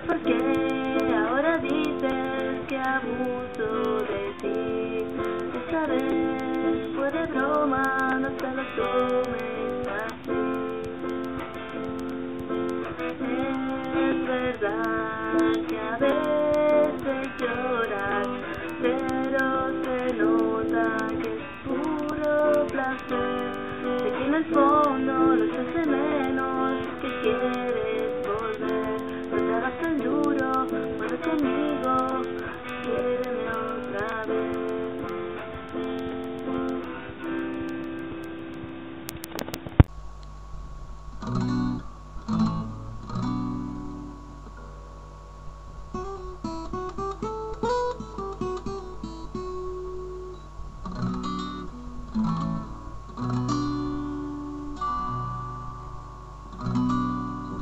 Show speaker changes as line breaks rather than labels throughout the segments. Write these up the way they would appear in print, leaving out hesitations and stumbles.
porque ahora dices que abuso de ti. Esta vez fue de broma, no te lo tomes así. Es verdad que a veces lloras, pero se nota que es puro placer. Sé que en el fondo lo echas de menos, que quieres volver. No te hagas tan duro, vuelve conmigo, quiéreme otra vez.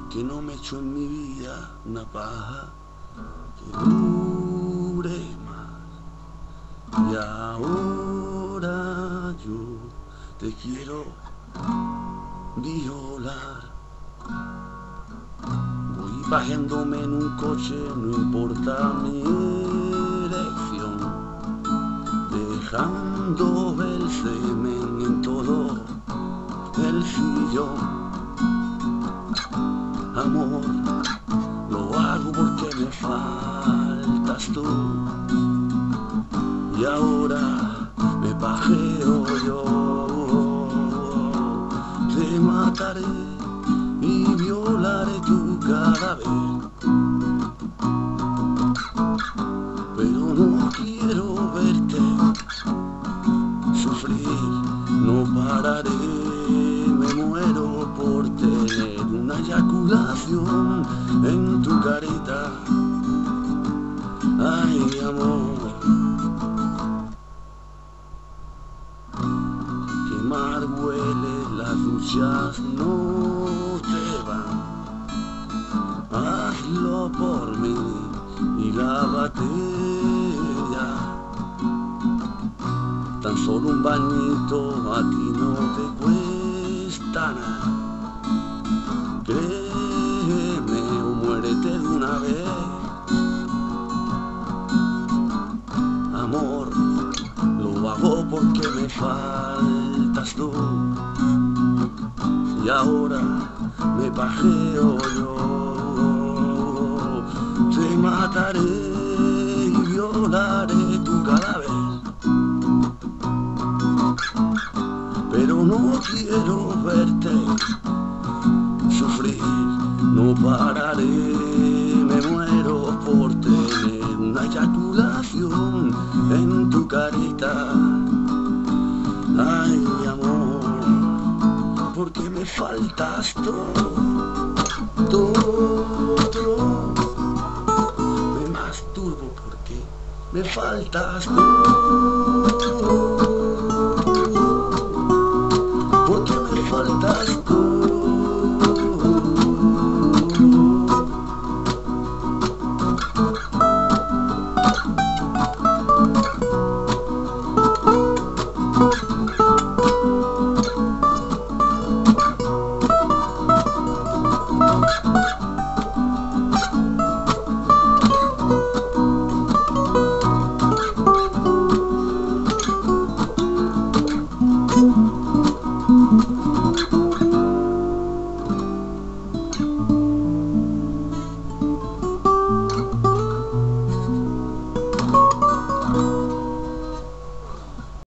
Que no me echo en mi vida una paja que dure más. Y ahora yo te quiero violar. Voy bajándome en un coche, no importa mi elección, dejando el semen en todo el sillón. Amor, lo hago porque me faltas tú. Y ahora me pajeo yo. Te mataré y violaré tu cadáver. Pero no quiero verte sufrir, no pararé. Me muero por tener una eyaculación en tu carita. Ay, amor, quemar huele, las duchas no te van. Hazlo por mí y lávate ya. Tan solo un bañito a ti no te cuesta nada. Créeme o muérete de una vez. Amor, lo hago porque me faltas tú. Y ahora me pajeo yo. Te mataré y violaré tu cadáver. Pero no quiero verte sufrir, no pararé, me muero por tener una eyaculación en tu carita. Ay, amor, porque me faltas tú. Me masturbo porque me faltas tú. Porque me faltas tú.